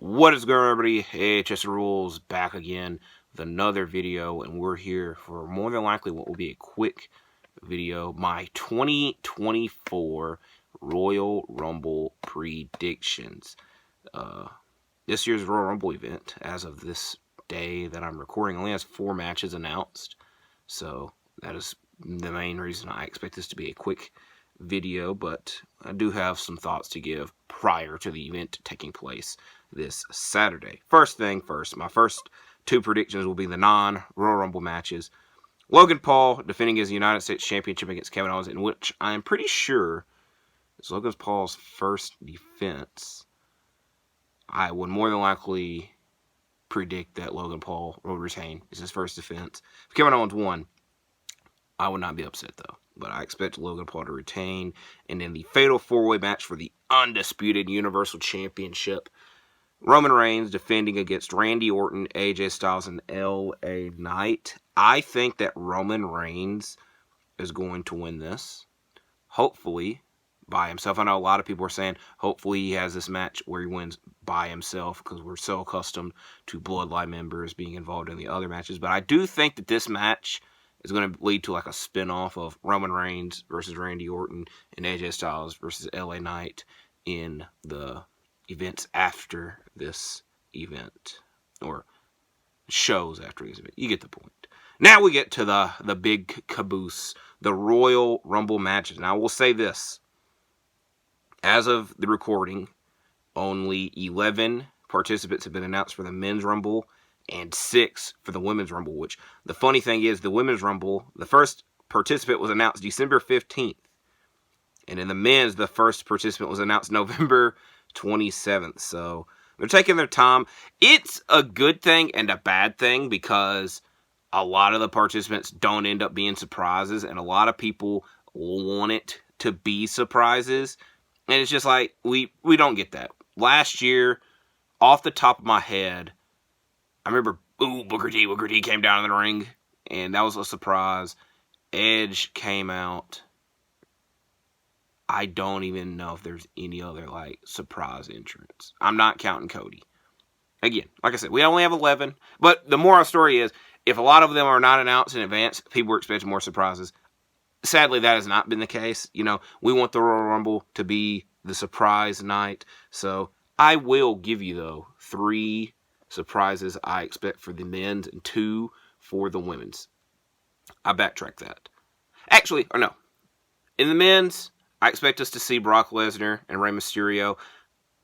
What is going on, everybody? Hey, Chester Rules back again with another video, and we're here for more than likely what will be a quick video. My 2024 Royal Rumble predictions. This year's Royal Rumble event, as of this day that I'm recording, only has 4 matches announced. So that is the main reason I expect this to be a quick video, but I do have some thoughts to give prior to the event taking place this Saturday. First thing first, my first 2 predictions will be the non-Royal Rumble matches. Logan Paul defending his United States Championship against Kevin Owens, in which I am pretty sure is Logan Paul's first defense. I would more than likely predict that Logan Paul will retain. It's his first defense. If Kevin Owens won, I would not be upset, though. But I expect Logan Paul to retain. And then the fatal 4-way match for the undisputed Universal Championship. Roman Reigns defending against Randy Orton, AJ Styles, and LA Knight. I think that Roman Reigns is going to win this. Hopefully by himself. I know a lot of people are saying hopefully he has this match where he wins by himself, because we're so accustomed to Bloodline members being involved in the other matches. But I do think that this match is going to lead to like a spin-off of Roman Reigns versus Randy Orton and AJ Styles versus LA Knight in the events after this event, or shows after this event. You get the point. Now we get to the big caboose, the Royal Rumble matches. Now I will say this. As of the recording, only 11 participants have been announced for the Men's Rumble and 6 for the Women's Rumble, which the funny thing is the Women's Rumble, the first participant was announced December 15th. And in the men's, the first participant was announced November 27th. So they're taking their time. It's a good thing and a bad thing, because a lot of the participants don't end up being surprises, and a lot of people want it to be surprises. And it's just like, we don't get that. Last year, off the top of my head, I remember, Booker T came down in the ring, and that was a surprise. Edge came out. I don't even know if there's any other, surprise entrance. I'm not counting Cody. Again, like I said, we only have 11, but the moral of the story is, if a lot of them are not announced in advance, people are expecting more surprises. Sadly, that has not been the case. We want the Royal Rumble to be the surprise night. So I will give you, though, 3 surprises I expect for the men's and 2 for the women's. I backtrack that. Actually, or no. In the men's, I expect us to see Brock Lesnar and Rey Mysterio.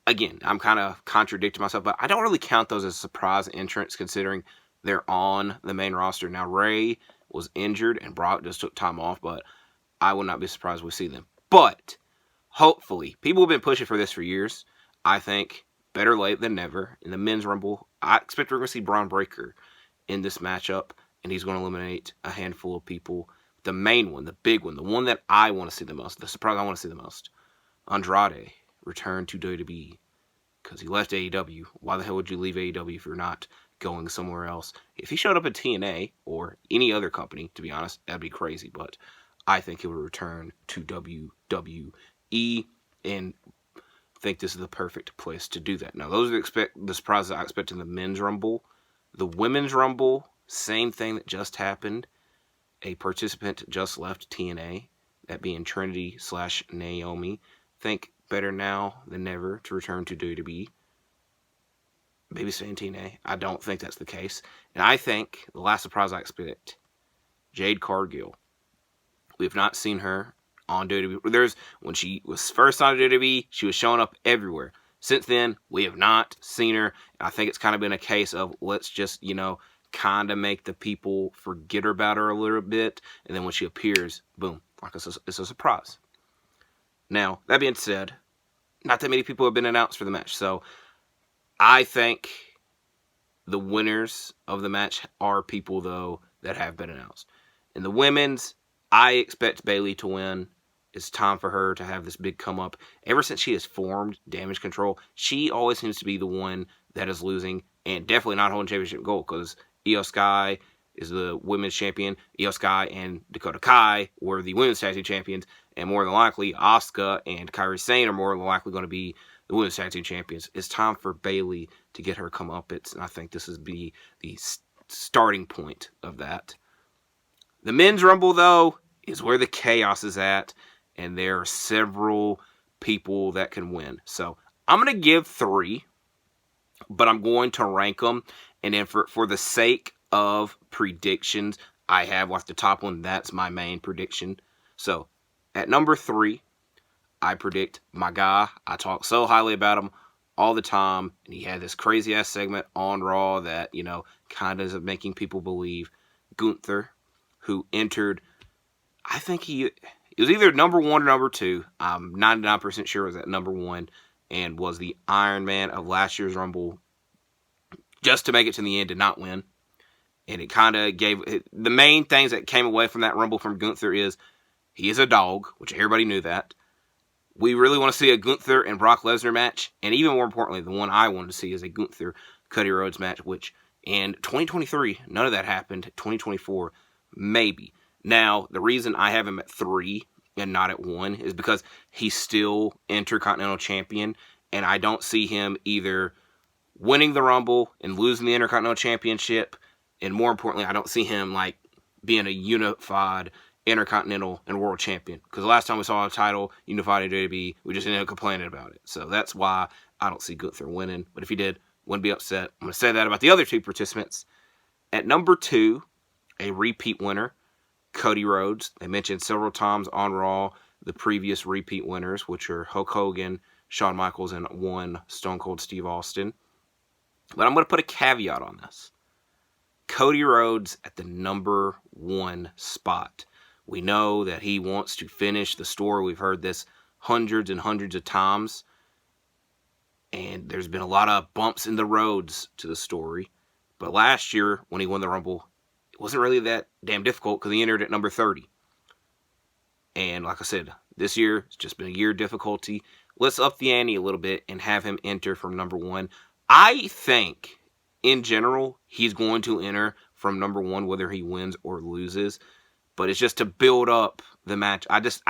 Again, I'm kind of contradicting myself, but I don't really count those as surprise entrants, considering they're on the main roster. Now, Rey was injured and Brock just took time off, but I will not be surprised if we see them. But hopefully, people have been pushing for this for years. I think better late than never. In the Men's Rumble, I expect we're going to see Braun Breaker in this matchup, and he's going to eliminate a handful of people. The main one, the big one, the one that I want to see the most, the surprise I want to see the most, Andrade returned to WWE, because he left AEW. Why the hell would you leave AEW if you're not going somewhere else? If he showed up at TNA or any other company, to be honest, that'd be crazy. But I think he would return to WWE, and think this is the perfect place to do that. Now, those are the surprises I expect in the Men's Rumble. The Women's Rumble, same thing that just happened. A participant just left TNA, that being Trinity/Naomi. Think better now than never to return to WWE. Maybe saying TNA. I don't think that's the case. And I think the last surprise I expect, Jade Cargill. We have not seen her on WWE. When she was first on WWE, she was showing up everywhere. Since then, we have not seen her. I think it's kind of been a case of, let's just, kind of make the people forget about her a little bit. And then when she appears, boom, it's a surprise. Now, that being said, not that many people have been announced for the match. So I think the winners of the match are people, though, that have been announced. In the women's, I expect Bayley to win. It's time for her to have this big come up. Ever since she has formed Damage Control, she always seems to be the one that is losing, and definitely not holding championship gold, because Io Sky is the women's champion. Io Sky and Dakota Kai were the women's tag team champions, and more than likely, Asuka and Kairi Sane are more than likely going to be the Women's Tag Team Champions. It's time for Bayley to get her comeuppance, and I think this would be the starting point of that. The Men's Rumble, though, is where the chaos is at, and there are several people that can win. So I'm going to give 3, but I'm going to rank them, and then for the sake of predictions, I have like the top one. That's my main prediction. So at number 3, I predict my guy. I talk so highly about him all the time, and he had this crazy ass segment on Raw that, kind of is making people believe. Gunther, who entered, I think it was either number 1 or number 2. I'm 99% sure it was at number 1, and was the Iron Man of last year's Rumble, just to make it to the end, did not win. And it kind of gave, the main things that came away from that Rumble from Gunther is, he is a dog, which everybody knew that. We really want to see a Gunther and Brock Lesnar match, and even more importantly, the one I wanted to see is a Gunther Cody Rhodes match, which in 2023, none of that happened. 2024, maybe. Now, the reason I have him at 3 and not at 1 is because he's still Intercontinental Champion, and I don't see him either winning the Rumble and losing the Intercontinental Championship, and more importantly, I don't see him being a unified Intercontinental and World Champion. Because the last time we saw a title unified in WWE, we just ended up complaining about it. So that's why I don't see Gunther winning. But if he did, wouldn't be upset. I'm going to say that about the other 2 participants. At number 2, a repeat winner, Cody Rhodes. They mentioned several times on Raw the previous repeat winners, which are Hulk Hogan, Shawn Michaels, and 1 Stone Cold Steve Austin. But I'm going to put a caveat on this. Cody Rhodes at the number 1 spot. We know that he wants to finish the story. We've heard this hundreds and hundreds of times. And there's been a lot of bumps in the roads to the story. But last year, when he won the Rumble, it wasn't really that damn difficult because he entered at number 30. And like I said, this year, it's just been a year of difficulty. Let's up the ante a little bit and have him enter from number 1. I think, in general, he's going to enter from number 1 whether he wins or loses. But it's just to build up the match. I just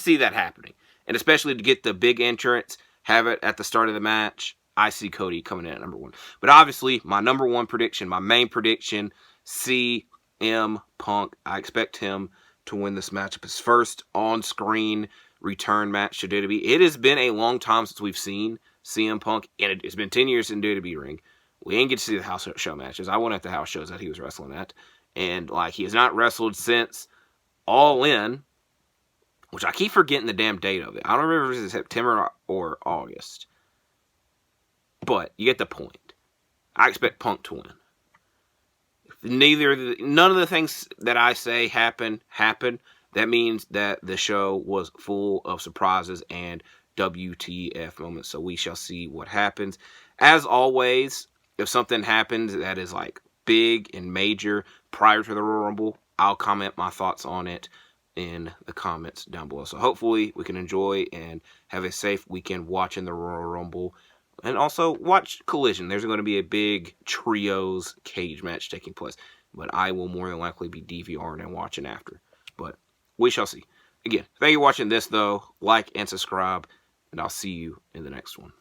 see that happening. And especially to get the big entrance, have it at the start of the match, I see Cody coming in at number 1. But obviously, my number 1 prediction, my main prediction, CM Punk. I expect him to win this matchup. His first on-screen return match to WWE. It has been a long time since we've seen CM Punk, and it's been 10 years in WWE ring. We ain't get to see the house show matches. I went at the house shows that he was wrestling at. And, he has not wrestled since All In, which I keep forgetting the damn date of it. I don't remember if it was September or August. But you get the point. I expect Punk to win. If none of the things that I say happen, that means that the show was full of surprises and WTF moments. So we shall see what happens. As always, if something happens that is big and major prior to the Royal Rumble, I'll comment my thoughts on it in the comments down below. So hopefully we can enjoy and have a safe weekend watching the Royal Rumble. And also watch Collision. There's going to be a big trios cage match taking place. But I will more than likely be DVRing and watching after. But we shall see. Again, thank you for watching this though. Like and subscribe. And I'll see you in the next one.